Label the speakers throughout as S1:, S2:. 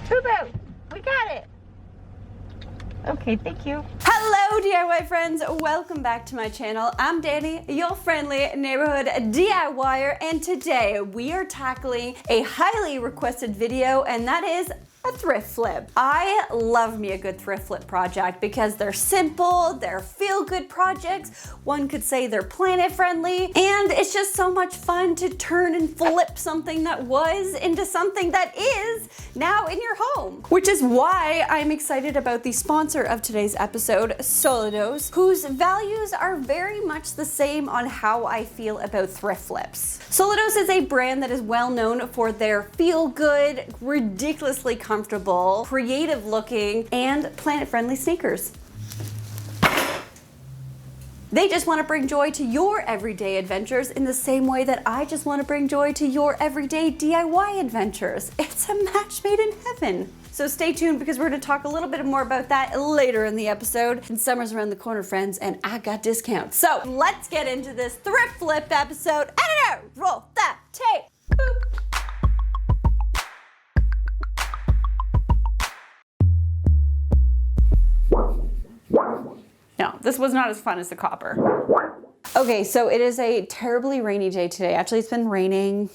S1: Boo-boo, we got it. Okay, thank you.
S2: Hello DIY friends, welcome back to my channel. I'm Danny, your friendly neighborhood DIYer, and today we are tackling a highly requested video, and that is a thrift flip. I love me a good thrift flip project because they're simple, they're feel-good projects, one could say they're planet friendly, and it's just so much fun to turn and flip something that was into something that is now in your home. Which is why I'm excited about the sponsor of today's episode, Soludos, whose values are very much the same on how I feel about thrift flips. Soludos is a brand that is well known for their feel-good, ridiculously comfortable, creative looking, and planet-friendly sneakers. They just want to bring joy to your everyday adventures in the same way that I just want to bring joy to your everyday DIY adventures. It's a match made in heaven. So stay tuned because we're going to talk a little bit more about that later in the episode. And summer's around the corner, friends, and I got discounts. So let's get into this thrift flip episode. Editor, roll that tape. Boop. No, this was not as fun as the copper. Okay, so it is a terribly rainy day today. Actually, it's been raining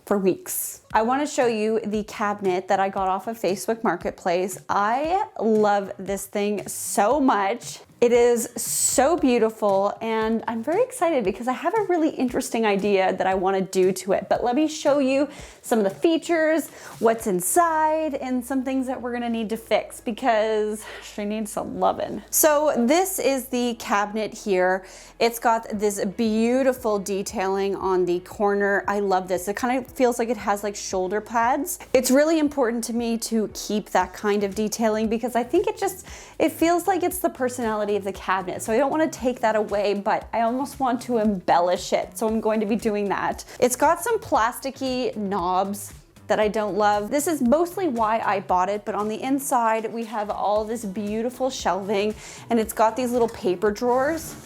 S2: for weeks. I want to show you the cabinet that I got off of Facebook Marketplace. I love this thing so much. It is so beautiful, and I'm very excited because I have a really interesting idea that I want to do to it. But let me show you some of the features, what's inside, and some things that we're gonna need to fix because she needs some loving. So this is the cabinet here. It's got this beautiful detailing on the corner. I love this. It kind of feels like it has like shoulder pads. It's really important to me to keep that kind of detailing because I think it feels like it's the personality of the cabinet. So I don't want to take that away, but I almost want to embellish it. So I'm going to be doing that. It's got some plasticky knobs that I don't love. This is mostly why I bought it, but on the inside we have all this beautiful shelving, and it's got these little paper drawers.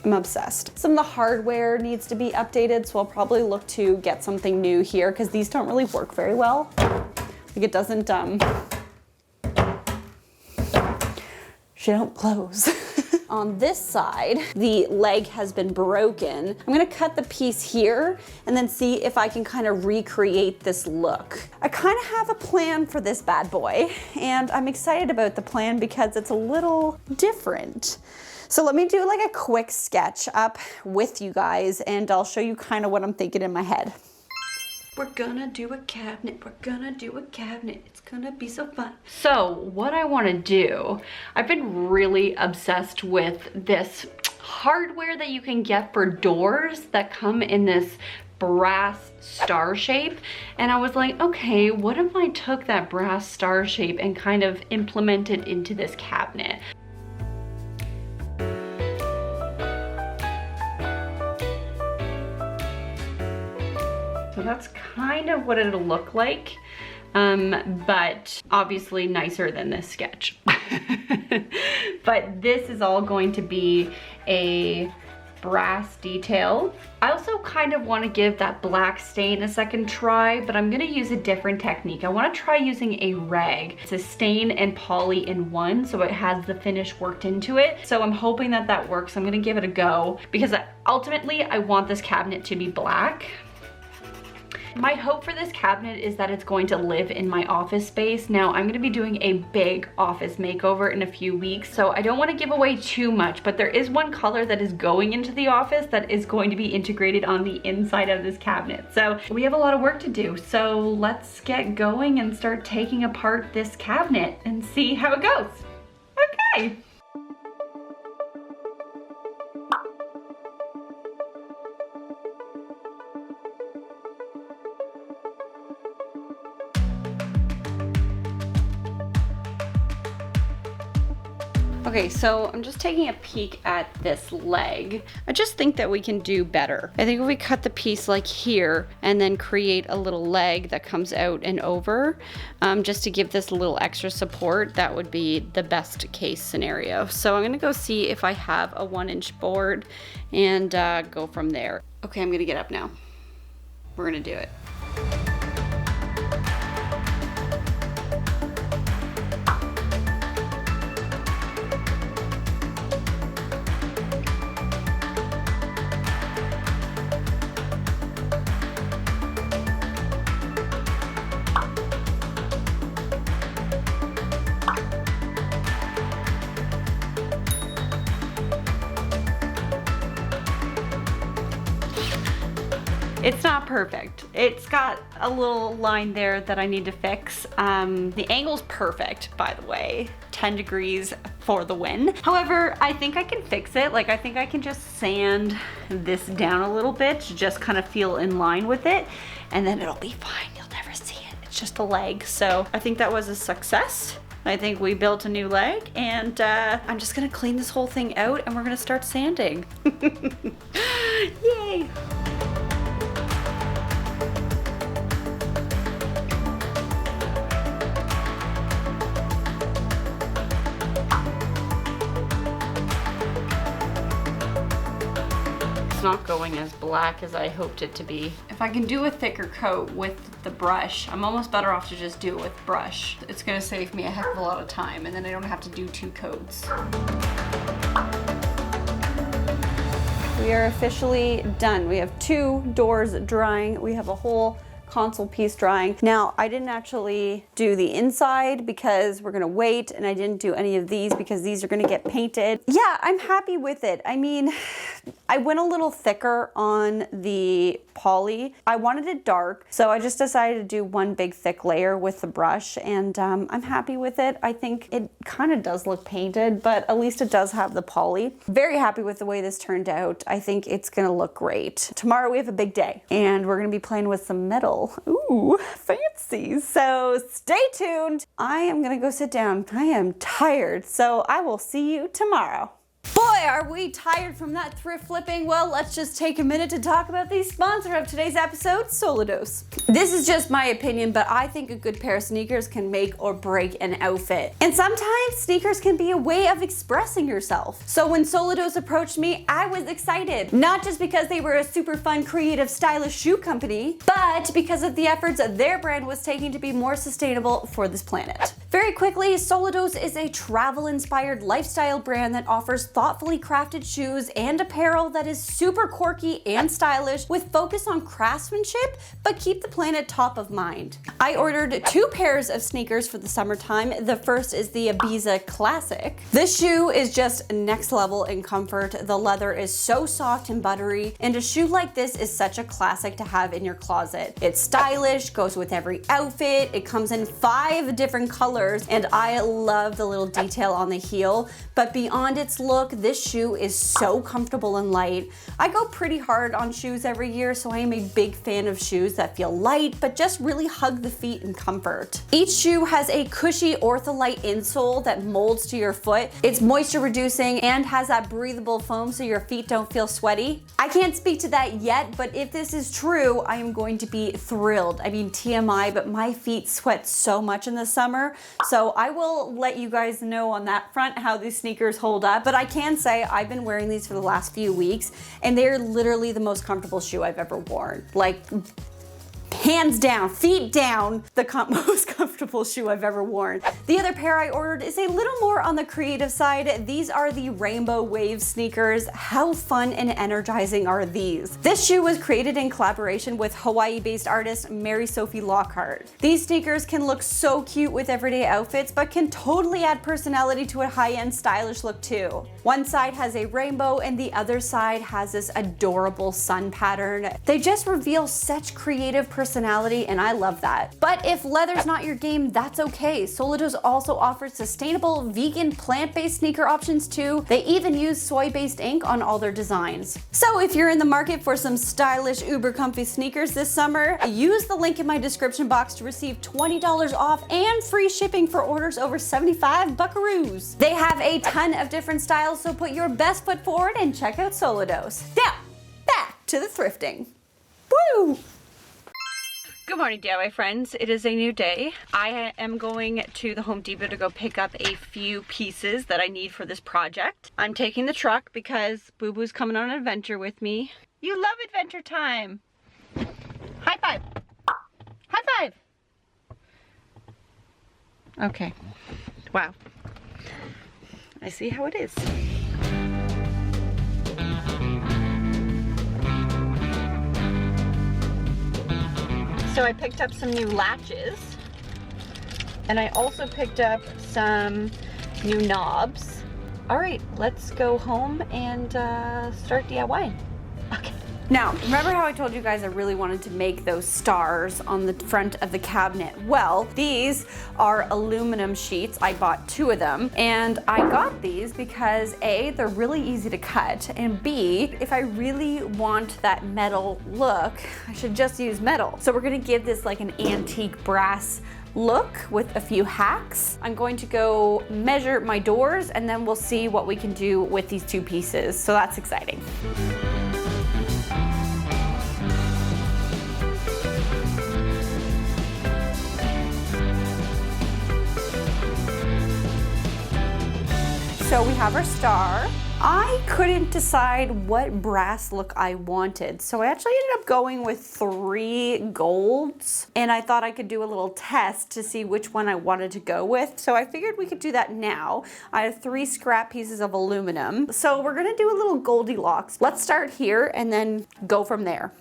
S2: I'm obsessed. Some of the hardware needs to be updated, so I'll probably look to get something new here because these don't really work very well. Like it doesn't, she don't close. On this side, the leg has been broken. I'm gonna cut the piece here and then see if I can kind of recreate this look. I kind of have a plan for this bad boy, and I'm excited about the plan because it's a little different. So let me do like a quick sketch up with you guys, and I'll show you kind of what I'm thinking in my head. We're gonna do a cabinet, we're gonna do a cabinet, it's gonna be so fun. So what I wanna do, I've been really obsessed with this hardware that you can get for doors that come in this brass star shape, and I was like, okay, what if I took that brass star shape and kind of implemented into this cabinet? So that's kind of what it'll look like, but obviously nicer than this sketch. But this is all going to be a brass detail. I also kind of want to give that black stain a second try, but I'm going to use a different technique. I want to try using a rag. It's a stain and poly in one, so it has the finish worked into it. So I'm hoping that that works. I'm going to give it a go because ultimately I want this cabinet to be black. My hope for this cabinet is that it's going to live in my office space. Now, I'm gonna be doing a big office makeover in a few weeks, so I don't wanna give away too much, but there is one color that is going into the office that is going to be integrated on the inside of this cabinet. So we have a lot of work to do, so let's get going and start taking apart this cabinet and see how it goes. Okay. Okay, so I'm just taking a peek at this leg. I just think that we can do better. I think if we cut the piece like here and then create a little leg that comes out and over, just to give this a little extra support, that would be the best case scenario. So I'm gonna go see if I have a 1-inch board and go from there. Okay, I'm gonna get up now. We're gonna do it. It's not perfect. It's got a little line there that I need to fix. The angle's perfect, by the way. 10 degrees for the win. However, I think I can fix it. Like, I think I can just sand this down a little bit to just kind of feel in line with it, and then it'll be fine. You'll never see it. It's just a leg. So I think that was a success. I think we built a new leg, and I'm just gonna clean this whole thing out and we're gonna start sanding. Yay! It's not going as black as I hoped it to be. If I can do a thicker coat with the brush, I'm almost better off to just do it with brush. It's gonna save me a heck of a lot of time, and then I don't have to do 2 coats. We are officially done. We have 2 doors drying. We have a whole console piece drying. Now, I didn't actually do the inside because we're gonna wait, and I didn't do any of these because these are gonna get painted. Yeah, I'm happy with it. I mean, I went a little thicker on the poly. I wanted it dark, so I just decided to do one big thick layer with the brush, and I'm happy with it. I think it kind of does look painted, but at least it does have the poly. Very happy with the way this turned out. I think it's gonna look great. Tomorrow we have a big day, and we're gonna be playing with some metal. Ooh, fancy. So stay tuned. I am gonna go sit down. I am tired, so I will see you tomorrow. Boy, are we tired from that thrift flipping. Well, let's just take a minute to talk about the sponsor of today's episode, Soludos. This is just my opinion, but I think a good pair of sneakers can make or break an outfit. And sometimes sneakers can be a way of expressing yourself. So when Soludos approached me, I was excited. Not just because they were a super fun, creative, stylish shoe company, but because of the efforts their brand was taking to be more sustainable for this planet. Very quickly, Soludos is a travel-inspired lifestyle brand that offers thoughtfully crafted shoes and apparel that is super quirky and stylish with focus on craftsmanship, but keep the planet top of mind. I ordered 2 pairs of sneakers for the summertime. The first is the Ibiza Classic. This shoe is just next level in comfort. The leather is so soft and buttery, and a shoe like this is such a classic to have in your closet. It's stylish, goes with every outfit. It comes in 5 different colors, and I love the little detail on the heel, but beyond its look, this shoe is so comfortable and light. I go pretty hard on shoes every year, so I am a big fan of shoes that feel light, but just really hug the feet in comfort. Each shoe has a cushy Ortholite insole that molds to your foot. It's moisture reducing and has that breathable foam so your feet don't feel sweaty. I can't speak to that yet, but if this is true, I am going to be thrilled. I mean, TMI, but my feet sweat so much in the summer, so I will let you guys know on that front how these sneakers hold up, but I can say I've been wearing these for the last few weeks, and they're literally the most comfortable shoe I've ever worn. Like, hands down, feet down, the most comfortable shoe I've ever worn. The other pair I ordered is a little more on the creative side. These are the Rainbow Wave sneakers. How fun and energizing are these? This shoe was created in collaboration with Hawaii-based artist Mary Sophie Lockhart. These sneakers can look so cute with everyday outfits, but can totally add personality to a high-end stylish look too. One side has a rainbow and the other side has this adorable sun pattern. They just reveal such creative personality, and I love that. But if leather's not your game, that's okay. Soludos also offers sustainable, vegan, plant-based sneaker options too. They even use soy-based ink on all their designs. So if you're in the market for some stylish, uber comfy sneakers this summer, use the link in my description box to receive $20 off and free shipping for orders over 75 buckaroos. They have a ton of different styles, so put your best foot forward and check out Soludos. Now, back to the thrifting. Woo! Good morning, DIY friends. It is a new day. I am going to the Home Depot to go pick up a few pieces that I need for this project. I'm taking the truck because Boo Boo's coming on an adventure with me. You love adventure time. High five. High five. Okay. Wow. I see how it is. So I picked up some new latches, and I also picked up some new knobs. All right, let's go home and start DIYing. Okay. Now, remember how I told you guys I really wanted to make those stars on the front of the cabinet? Well, these are aluminum sheets. I bought 2 of them, and I got these because A, they're really easy to cut, and B, if I really want that metal look, I should just use metal. So we're gonna give this like an antique brass look with a few hacks. I'm going to go measure my doors, and then we'll see what we can do with these 2 pieces. So that's exciting. So we have our star. I couldn't decide what brass look I wanted, so I actually ended up going with 3 golds, and I thought I could do a little test to see which one I wanted to go with. So I figured we could do that now. I have 3 scrap pieces of aluminum, so we're gonna do a little Goldilocks. Let's start here and then go from there.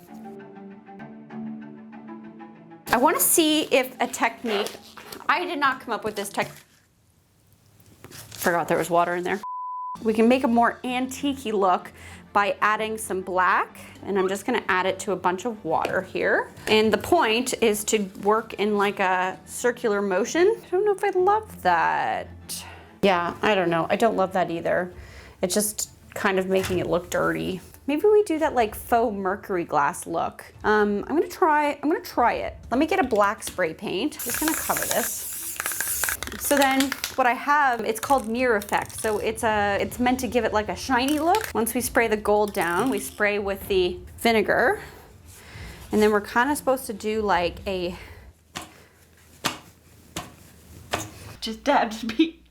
S2: I wanna see if a technique, I did not come up with this technique. Forgot there was water in there. We can make a more antique-y look by adding some black, and I'm just gonna add it to a bunch of water here. And the point is to work in like a circular motion. I don't know if I love that. Yeah, I don't know. I don't love that either. It's just kind of making it look dirty. Maybe we do that like faux mercury glass look. I'm gonna try it. Let me get a black spray paint. I'm just gonna cover this. So then what I have, it's called mirror effect. So it's meant to give it like a shiny look. Once we spray the gold down, we spray with the vinegar. And then we're kind of supposed to do like a, just dab to the beat.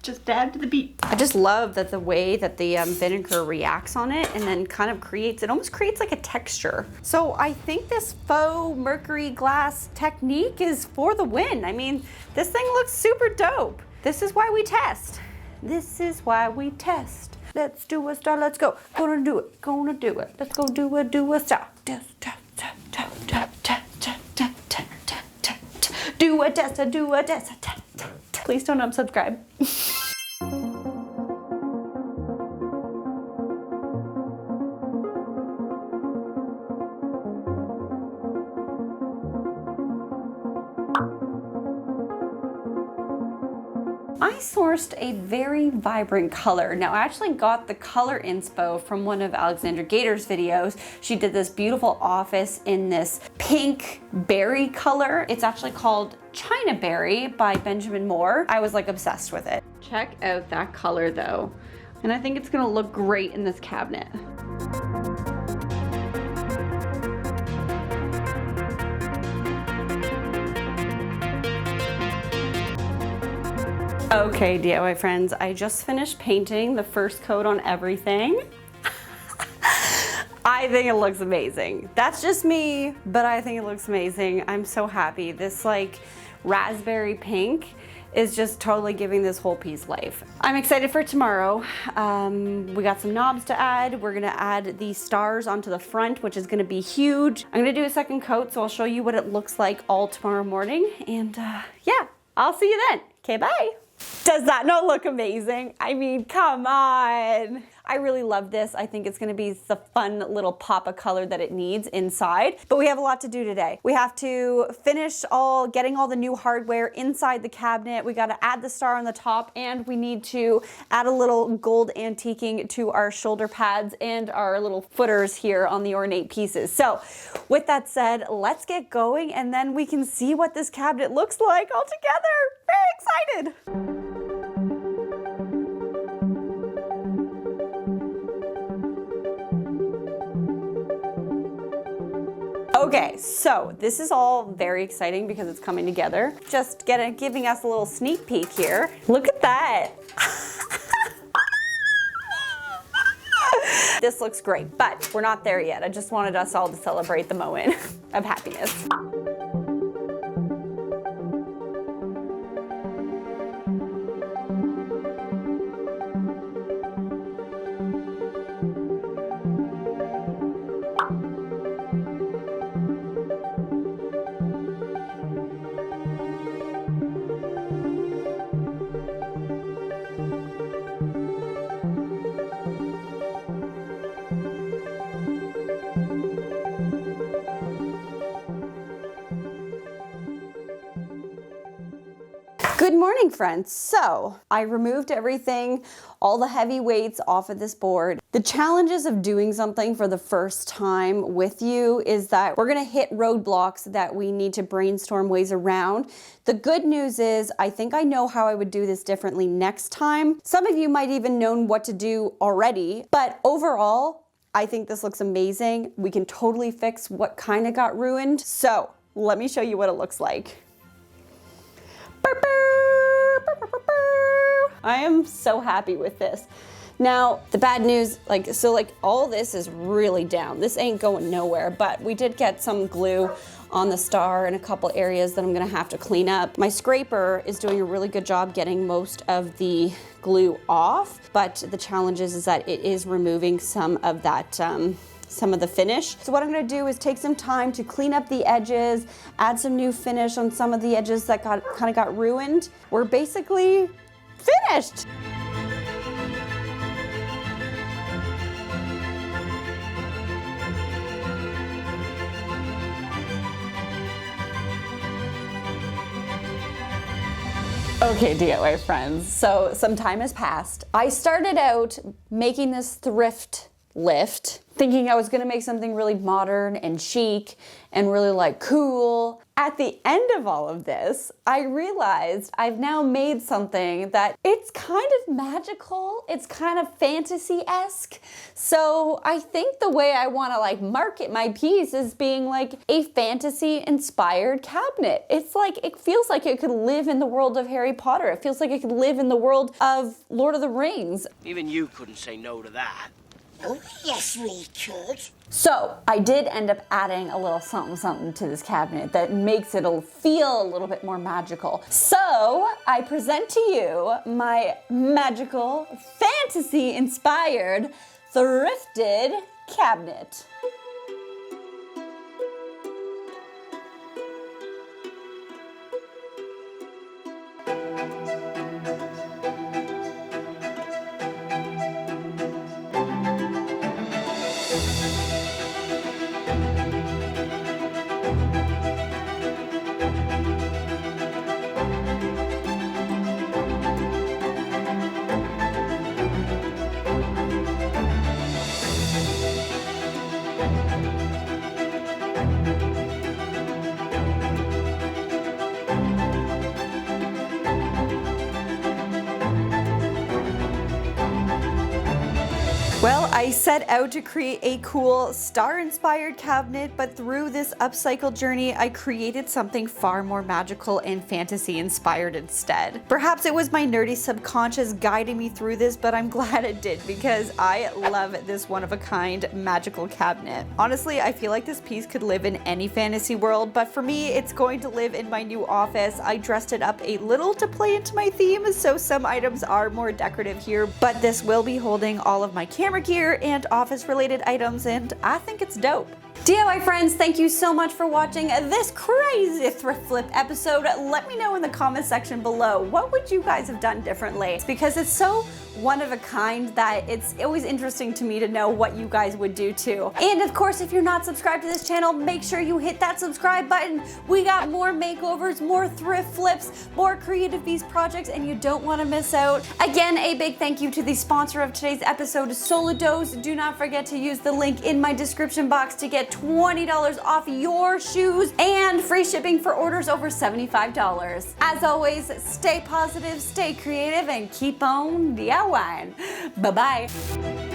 S2: Just dab to the beat. I just love that the way that the vinegar reacts on it and then kind of creates, it almost creates like a texture. So I think this faux mercury glass technique is for the win. I mean, this thing looks super dope. This is why we test. This is why we test. Let's do a star, let's go. Gonna do it, gonna do it. Let's go do a star. Do a test, do a test. Please don't unsubscribe. I sourced a very vibrant color. Now, I actually got the color inspo from one of Alexandra Gator's videos. She did this beautiful office in this pink berry color. It's actually called China Berry by Benjamin Moore. I was like obsessed with it. Check out that color though. And I think it's gonna look great in this cabinet. Okay, DIY friends, I just finished painting the first coat on everything. I think it looks amazing. That's just me, but I think it looks amazing. I'm so happy. This like raspberry pink is just totally giving this whole piece life. I'm excited for tomorrow. We got some knobs to add. We're gonna add these stars onto the front, which is gonna be huge. I'm gonna do a second coat, so I'll show you what it looks like all tomorrow morning. And yeah, I'll see you then. Okay, bye. Does that not look amazing? I mean, come on. I really love this. I think it's gonna be the fun little pop of color that it needs inside, but we have a lot to do today. We have to finish getting all the new hardware inside the cabinet. We gotta add the star on the top, and we need to add a little gold antiquing to our shoulder pads and our little footers here on the ornate pieces. So with that said, let's get going, and then we can see what this cabinet looks like all together. Very excited. Okay, so this is all very exciting because it's coming together. Just giving us a little sneak peek here. Look at that. This looks great, but we're not there yet. I just wanted us all to celebrate the moment of happiness. Good morning, friends. So I removed everything, all the heavy weights off of this board. The challenges of doing something for the first time with you is that we're gonna hit roadblocks that we need to brainstorm ways around. The good news is I think I know how I would do this differently next time. Some of you might even know what to do already, but overall, I think this looks amazing. We can totally fix what kind of got ruined. So let me show you what it looks like. I am so happy with this. Now, the bad news, all this is really down. This ain't going nowhere, but we did get some glue on the star in a couple areas that I'm gonna have to clean up. My scraper is doing a really good job getting most of the glue off, but the challenge is that it is removing some of that, some of the finish. So what I'm gonna do is take some time to clean up the edges, add some new finish on some of the edges that kind of got ruined. We're basically finished. Okay, DIY friends, so some time has passed. I started out making this thrift lift, thinking I was gonna make something really modern and chic and really cool. At the end of all of this, I realized I've now made something that it's kind of magical, it's kind of fantasy-esque. So I think the way I wanna market my piece is being a fantasy-inspired cabinet. It's it feels like it could live in the world of Harry Potter. It feels like it could live in the world of Lord of the Rings.
S3: Even you couldn't say no to that.
S1: Oh, yes, we could.
S2: So I did end up adding a little something to this cabinet that makes it feel a little bit more magical. So I present to you my magical, fantasy-inspired, thrifted cabinet. Well, I set out to create a cool star-inspired cabinet, but through this upcycle journey, I created something far more magical and fantasy-inspired instead. Perhaps it was my nerdy subconscious guiding me through this, but I'm glad it did because I love this one-of-a-kind magical cabinet. Honestly, I feel like this piece could live in any fantasy world, but for me, it's going to live in my new office. I dressed it up a little to play into my theme, so some items are more decorative here, but this will be holding all of my camera gear and office related items, and I think it's dope. DIY friends, thank you so much for watching this crazy thrift flip episode. Let me know in the comment section below, what would you guys have done differently? It's because it's so one of a kind that it's always interesting to me to know what you guys would do too. And of course, if you're not subscribed to this channel, make sure you hit that subscribe button. We got more makeovers, more thrift flips, more creative beast projects, and you don't want to miss out. Again, a big thank you to the sponsor of today's episode, Soludos. Do not forget to use the link in my description box to get $20 off your shoes and free shipping for orders over $75. As always, stay positive, stay creative, and keep on DIYing. Bye-bye.